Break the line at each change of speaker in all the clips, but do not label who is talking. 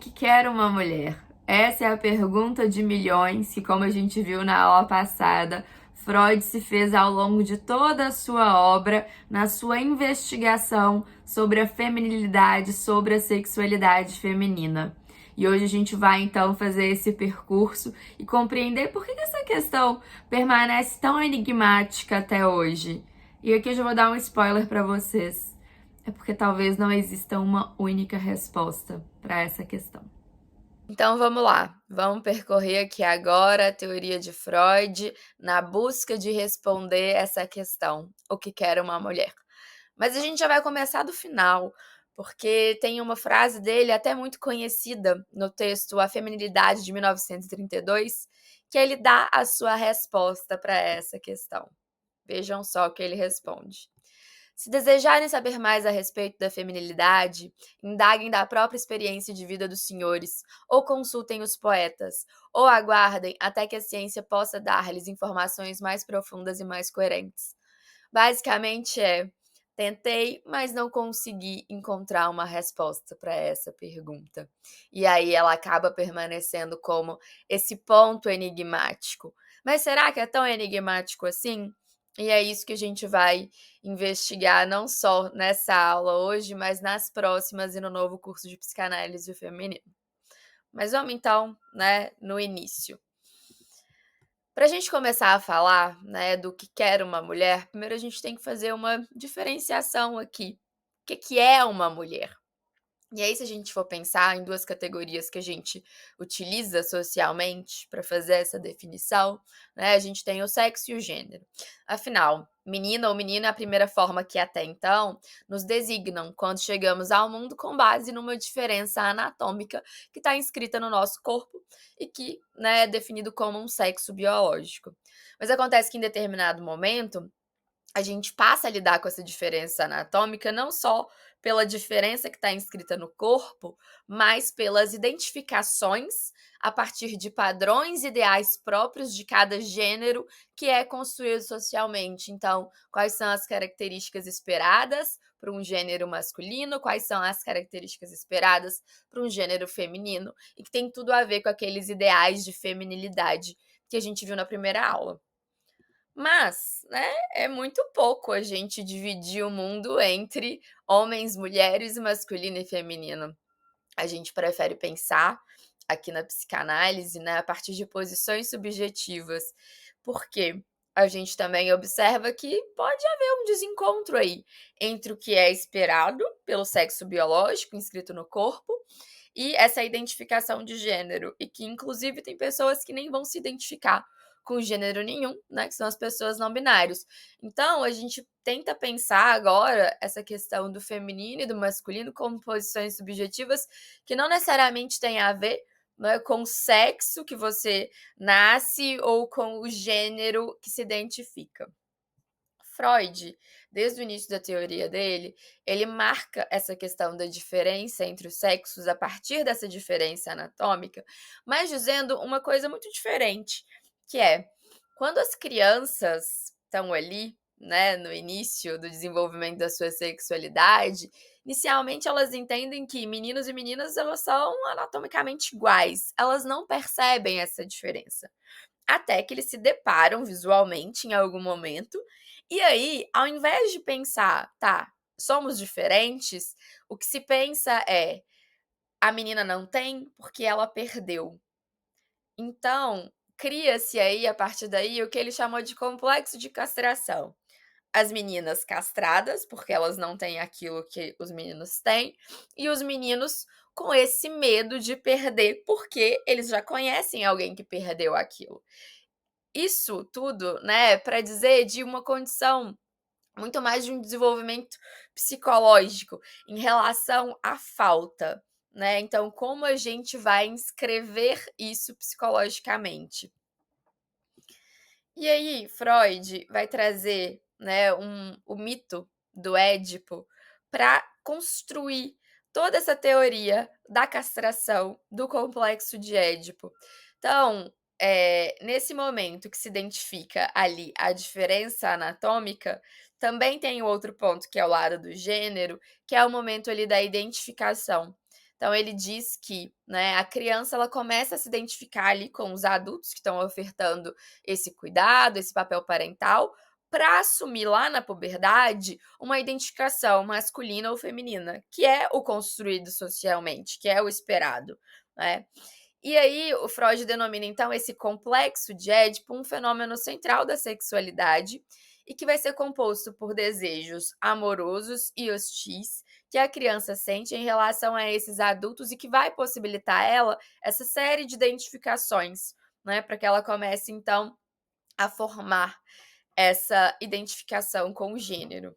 que quer uma mulher? Essa é a pergunta de milhões que, como a gente viu na aula passada, Freud se fez ao longo de toda a sua obra, na sua investigação sobre a feminilidade, sobre a sexualidade feminina. E hoje a gente vai então fazer esse percurso e compreender por que essa questão permanece tão enigmática até hoje. E aqui eu já vou dar um spoiler para vocês. É porque talvez não exista uma única resposta para essa questão. Então vamos lá, vamos percorrer aqui agora a teoria de Freud na busca de responder essa questão: o que quer uma mulher? Mas a gente já vai começar do final, porque tem uma frase dele até muito conhecida no texto A Feminilidade de 1932, que ele dá a sua resposta para essa questão. Vejam só o que ele responde. Se desejarem saber mais a respeito da feminilidade, indaguem da própria experiência de vida dos senhores, ou consultem os poetas, ou aguardem até que a ciência possa dar-lhes informações mais profundas e mais coerentes. Basicamente tentei, mas não consegui encontrar uma resposta para essa pergunta. E aí ela acaba permanecendo como esse ponto enigmático. Mas será que é tão enigmático assim? E é isso que a gente vai investigar não só nessa aula hoje, mas nas próximas e no novo curso de psicanálise feminino. Mas vamos então, no início. Para a gente começar a falar, do que quer uma mulher, primeiro a gente tem que fazer uma diferenciação aqui. O que é uma mulher? E aí, se a gente for pensar em duas categorias que a gente utiliza socialmente para fazer essa definição, a gente tem o sexo e o gênero. Afinal, menina ou menina é a primeira forma que até então nos designam quando chegamos ao mundo com base numa diferença anatômica que está inscrita no nosso corpo e que é definido como um sexo biológico. Mas acontece que em determinado momento a gente passa a lidar com essa diferença anatômica não só pela diferença que está inscrita no corpo, mas pelas identificações a partir de padrões ideais próprios de cada gênero que é construído socialmente. Então, quais são as características esperadas para um gênero masculino, quais são as características esperadas para um gênero feminino, e que tem tudo a ver com aqueles ideais de feminilidade que a gente viu na primeira aula. Mas, é muito pouco a gente dividir o mundo entre homens, mulheres, masculino e feminino. A gente prefere pensar aqui na psicanálise, a partir de posições subjetivas, porque a gente também observa que pode haver um desencontro aí entre o que é esperado pelo sexo biológico inscrito no corpo e essa identificação de gênero, e que inclusive tem pessoas que nem vão se identificar com gênero nenhum, que são as pessoas não binários. Então, a gente tenta pensar agora essa questão do feminino e do masculino como posições subjetivas que não necessariamente têm a ver com o sexo que você nasce ou com o gênero que se identifica. Freud, desde o início da teoria dele, ele marca essa questão da diferença entre os sexos a partir dessa diferença anatômica, mas dizendo uma coisa muito diferente, que é, quando as crianças estão ali, no início do desenvolvimento da sua sexualidade, inicialmente elas entendem que meninos e meninas elas são anatomicamente iguais, elas não percebem essa diferença. Até que eles se deparam visualmente em algum momento, e aí, ao invés de pensar, tá, somos diferentes, o que se pensa é, a menina não tem porque ela perdeu. Então, cria-se aí, a partir daí, o que ele chamou de complexo de castração. As meninas castradas, porque elas não têm aquilo que os meninos têm, e os meninos com esse medo de perder, porque eles já conhecem alguém que perdeu aquilo. Isso tudo, para dizer de uma condição muito mais de um desenvolvimento psicológico em relação à falta, Então, como a gente vai inscrever isso psicologicamente? E aí, Freud vai trazer, o mito do Édipo para construir toda essa teoria da castração, do complexo de Édipo. Então, nesse momento que se identifica ali a diferença anatômica, também tem outro ponto que é o lado do gênero, que é o momento ali da identificação. Então ele diz que, né, a criança ela começa a se identificar ali com os adultos que estão ofertando esse cuidado, esse papel parental, para assumir lá na puberdade uma identificação masculina ou feminina, que é o construído socialmente, que é o esperado, né? E aí o Freud denomina então esse complexo de Édipo um fenômeno central da sexualidade e que vai ser composto por desejos amorosos e hostis que a criança sente em relação a esses adultos e que vai possibilitar ela essa série de identificações, né, para que ela comece então a formar essa identificação com o gênero.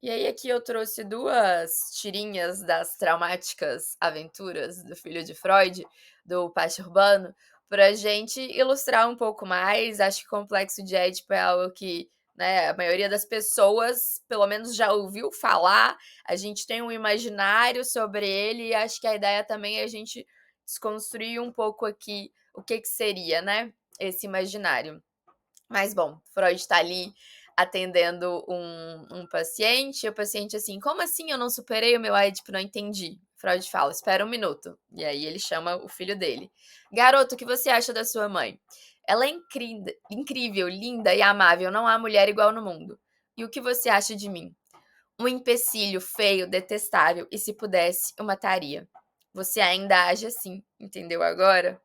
E aí aqui eu trouxe duas tirinhas das traumáticas aventuras do filho de Freud, do Pátio Urbano, pra gente ilustrar um pouco mais. Acho que o complexo de Édipo é algo que, né, a maioria das pessoas, pelo menos, já ouviu falar. A gente tem um imaginário sobre ele e acho que a ideia também é a gente desconstruir um pouco aqui o que seria, né, esse imaginário. Mas bom, Freud está ali atendendo um paciente, e o paciente assim, como assim eu não superei o meu Édipo? Não entendi. Freud fala, espera um minuto. E aí ele chama o filho dele. Garoto, o que você acha da sua mãe? Ela é incrível, linda e amável, não há mulher igual no mundo. E o que você acha de mim? Um empecilho, feio, detestável, e se pudesse, eu mataria. Você ainda age assim, entendeu agora?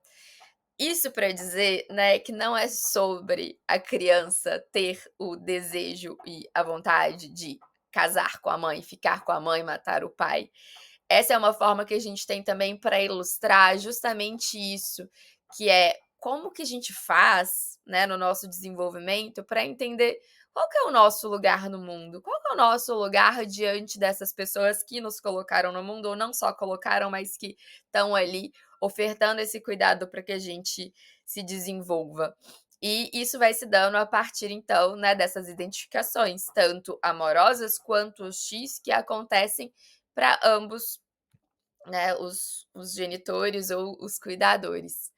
Isso para dizer, né, que não é sobre a criança ter o desejo e a vontade de casar com a mãe, ficar com a mãe, matar o pai. Essa é uma forma que a gente tem também para ilustrar justamente isso, que é como que a gente faz, né, no nosso desenvolvimento para entender qual que é o nosso lugar no mundo, qual que é o nosso lugar diante dessas pessoas que nos colocaram no mundo, ou não só colocaram, mas que estão ali ofertando esse cuidado para que a gente se desenvolva. E isso vai se dando a partir, então, né, dessas identificações, tanto amorosas quanto hostis, que acontecem para ambos, né, os genitores ou os cuidadores.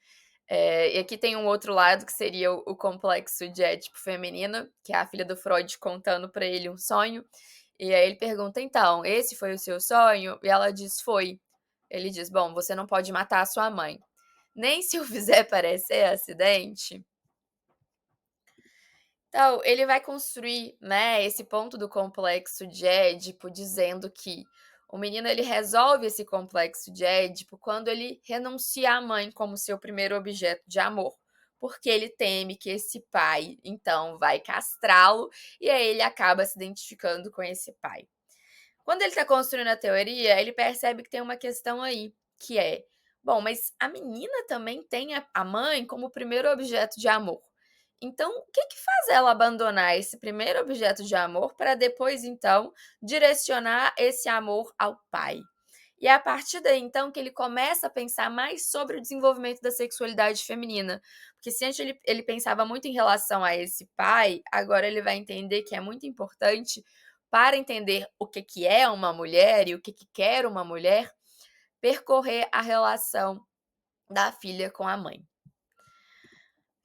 E aqui tem um outro lado que seria o complexo de Édipo feminino, que é a filha do Freud contando para ele um sonho. E aí ele pergunta, então, esse foi o seu sonho? E ela diz, foi. Ele diz, bom, você não pode matar a sua mãe. Nem se eu fizer parecer acidente. Então, ele vai construir, né, esse ponto do complexo de Édipo, dizendo que o menino ele resolve esse complexo de Édipo quando ele renuncia à mãe como seu primeiro objeto de amor, porque ele teme que esse pai, então, vai castrá-lo e aí ele acaba se identificando com esse pai. Quando ele está construindo a teoria, ele percebe que tem uma questão aí, que é, bom, mas a menina também tem a mãe como primeiro objeto de amor. Então, o que que faz ela abandonar esse primeiro objeto de amor para depois, então, direcionar esse amor ao pai? E é a partir daí, então, que ele começa a pensar mais sobre o desenvolvimento da sexualidade feminina. Porque se antes ele pensava muito em relação a esse pai, agora ele vai entender que é muito importante para entender o que, que é uma mulher e o que quer uma mulher, percorrer a relação da filha com a mãe.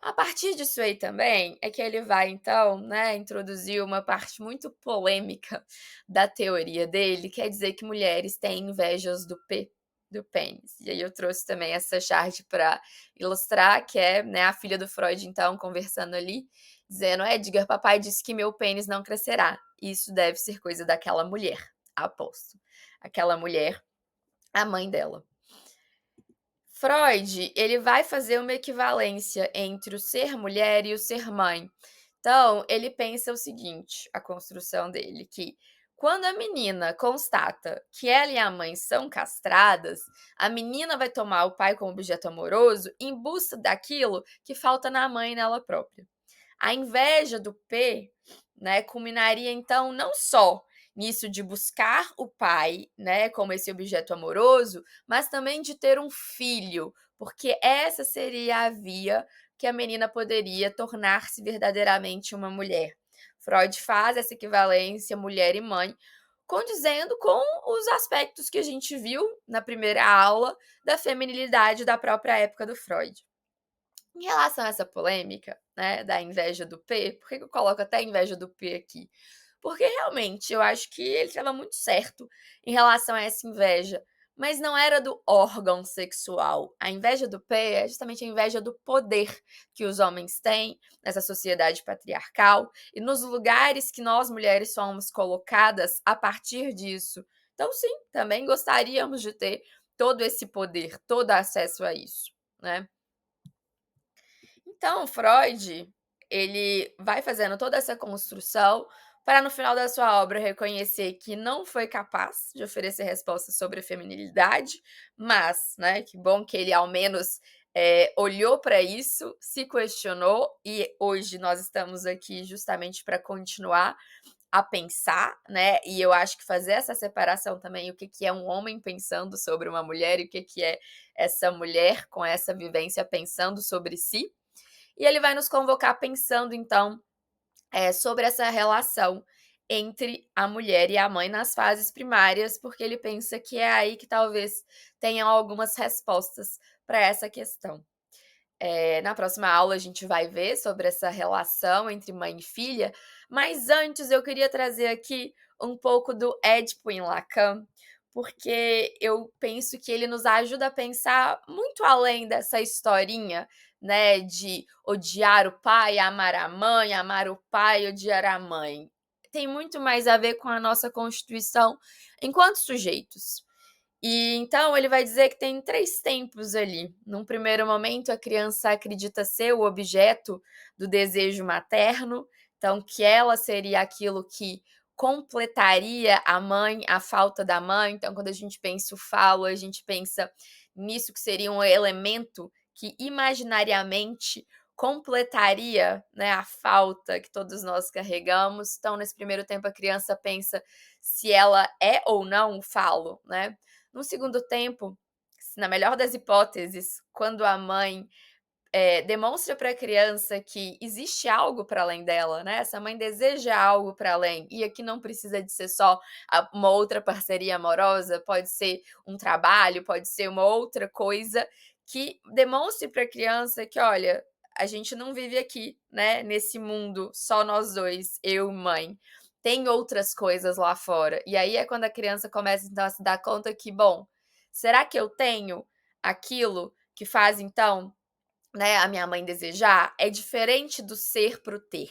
A partir disso aí também é que ele vai, então, né, introduzir uma parte muito polêmica da teoria dele, quer dizer que mulheres têm invejas do pênis. E aí eu trouxe também essa charge para ilustrar, que é, né, a filha do Freud, então, conversando ali, dizendo, Edgar, papai disse que meu pênis não crescerá. Isso deve ser coisa daquela mulher, aposto. Aquela mulher, a mãe dela. Freud, ele vai fazer uma equivalência entre o ser mulher e o ser mãe. Então, ele pensa o seguinte, a construção dele, que quando a menina constata que ela e a mãe são castradas, a menina vai tomar o pai como objeto amoroso em busca daquilo que falta na mãe e nela própria. A inveja do P, né, culminaria então não só nisso de buscar o pai, né, como esse objeto amoroso, mas também de ter um filho, porque essa seria a via que a menina poderia tornar-se verdadeiramente uma mulher. Freud faz essa equivalência mulher e mãe, condizendo com os aspectos que a gente viu na primeira aula da feminilidade da própria época do Freud. Em relação a essa polêmica, né, da inveja do P, por que eu coloco até a inveja do P aqui? Porque realmente eu acho que ele estava muito certo em relação a essa inveja, mas não era do órgão sexual. A inveja do pé é justamente a inveja do poder que os homens têm nessa sociedade patriarcal e nos lugares que nós mulheres somos colocadas a partir disso. Então, sim, também gostaríamos de ter todo esse poder, todo acesso a isso, né? Então, Freud, ele vai fazendo toda essa construção para no final da sua obra reconhecer que não foi capaz de oferecer respostas sobre a feminilidade, mas, né, que bom que ele ao menos olhou para isso, se questionou e hoje nós estamos aqui justamente para continuar a pensar, né? E eu acho que fazer essa separação também, o que, que é um homem pensando sobre uma mulher e o que, que é essa mulher com essa vivência pensando sobre si. E ele vai nos convocar pensando, então, sobre essa relação entre a mulher e a mãe nas fases primárias, porque ele pensa que é aí que talvez tenham algumas respostas para essa questão. Na próxima aula a gente vai ver sobre essa relação entre mãe e filha, mas antes eu queria trazer aqui um pouco do Édipo em Lacan, porque eu penso que ele nos ajuda a pensar muito além dessa historinha, né, de odiar o pai, amar a mãe, amar o pai, odiar a mãe. Tem muito mais a ver com a nossa constituição enquanto sujeitos. E então ele vai dizer que tem 3 tempos ali. Num primeiro momento, a criança acredita ser o objeto do desejo materno, então que ela seria aquilo que completaria a mãe, a falta da mãe. Então, quando a gente pensa o falo, a gente pensa nisso que seria um elemento que imaginariamente completaria, né, a falta que todos nós carregamos. Então, nesse primeiro tempo, a criança pensa se ela é ou não o falo, né? No segundo tempo, na melhor das hipóteses, quando a mãe demonstra para a criança que existe algo para além dela, né? Essa mãe deseja algo para além, e aqui não precisa de ser só uma outra parceria amorosa, pode ser um trabalho, pode ser uma outra coisa que demonstre para a criança que, olha, a gente não vive aqui, né? Nesse mundo, só nós dois, eu e mãe. Tem outras coisas lá fora. E aí é quando a criança começa então a se dar conta que, bom, será que eu tenho aquilo que faz então, né, a minha mãe desejar? É diferente do ser pro ter.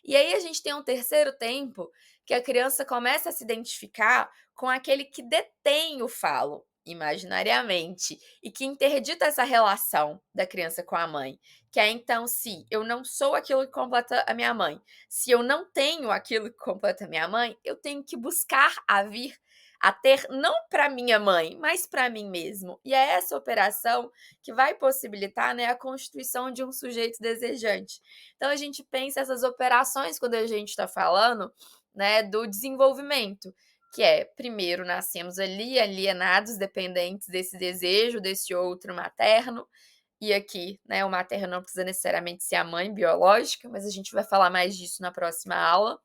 E aí a gente tem um terceiro tempo que a criança começa a se identificar com aquele que detém o falo imaginariamente e que interdita essa relação da criança com a mãe, que é então, se eu não sou aquilo que completa a minha mãe, se eu não tenho aquilo que completa a minha mãe, eu tenho que buscar a vir a ter não para minha mãe, mas para mim mesmo. E é essa operação que vai possibilitar, né, a constituição de um sujeito desejante. Então a gente pensa essas operações quando a gente está falando, né, do desenvolvimento, que é, primeiro nascemos ali alienados, dependentes desse desejo, desse outro materno, e aqui, né, o materno não precisa necessariamente ser a mãe biológica, mas a gente vai falar mais disso na próxima aula.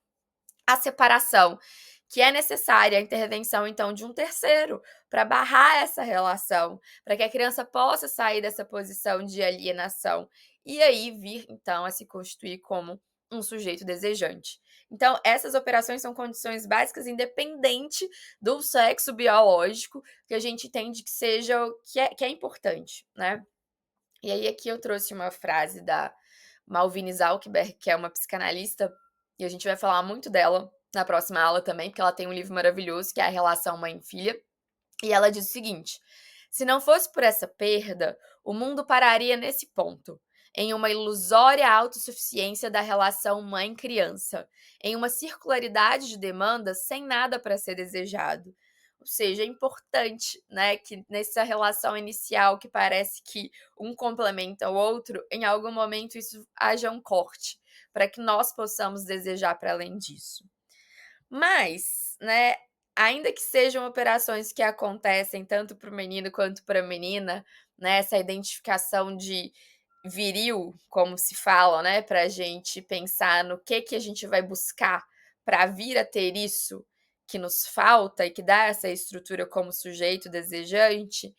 A separação, que é necessária a intervenção, então, de um terceiro para barrar essa relação, para que a criança possa sair dessa posição de alienação e aí vir, então, a se constituir como um sujeito desejante. Então, essas operações são condições básicas independente do sexo biológico, que a gente entende que seja que é importante, né? E aí aqui eu trouxe uma frase da Malvine Zalcberg, que é uma psicanalista, e a gente vai falar muito dela na próxima aula também, porque ela tem um livro maravilhoso que é A Relação Mãe-Filha, e ela diz o seguinte: se não fosse por essa perda, o mundo pararia nesse ponto, em uma ilusória autossuficiência da relação mãe-criança, em uma circularidade de demandas sem nada para ser desejado. Ou seja, é importante, né, que nessa relação inicial que parece que um complementa o outro, em algum momento isso haja um corte, para que nós possamos desejar para além disso. Mas, né, ainda que sejam operações que acontecem tanto para o menino quanto para a menina, né, essa identificação de viril, como se fala, né, para a gente pensar no que a gente vai buscar para vir a ter isso que nos falta e que dá essa estrutura como sujeito desejante,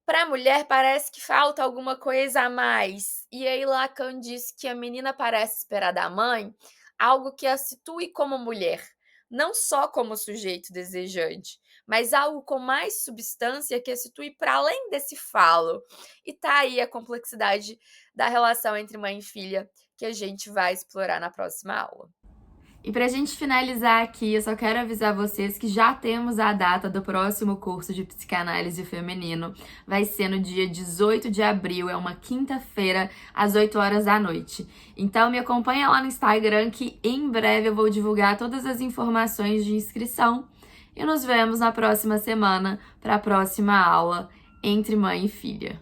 para a mulher parece que falta alguma coisa a mais. E aí Lacan diz que a menina parece esperar da mãe algo que a situe como mulher, não só como sujeito desejante, mas algo com mais substância que situe para além desse falo. E tá aí a complexidade da relação entre mãe e filha que a gente vai explorar na próxima aula. E pra gente finalizar aqui, eu só quero avisar vocês que já temos a data do próximo curso de psicanálise feminino. Vai ser no dia 18 de abril, é uma quinta-feira, às 8 horas da noite. Então me acompanha lá no Instagram que em breve eu vou divulgar todas as informações de inscrição. E nos vemos na próxima semana para a próxima aula entre mãe e filha.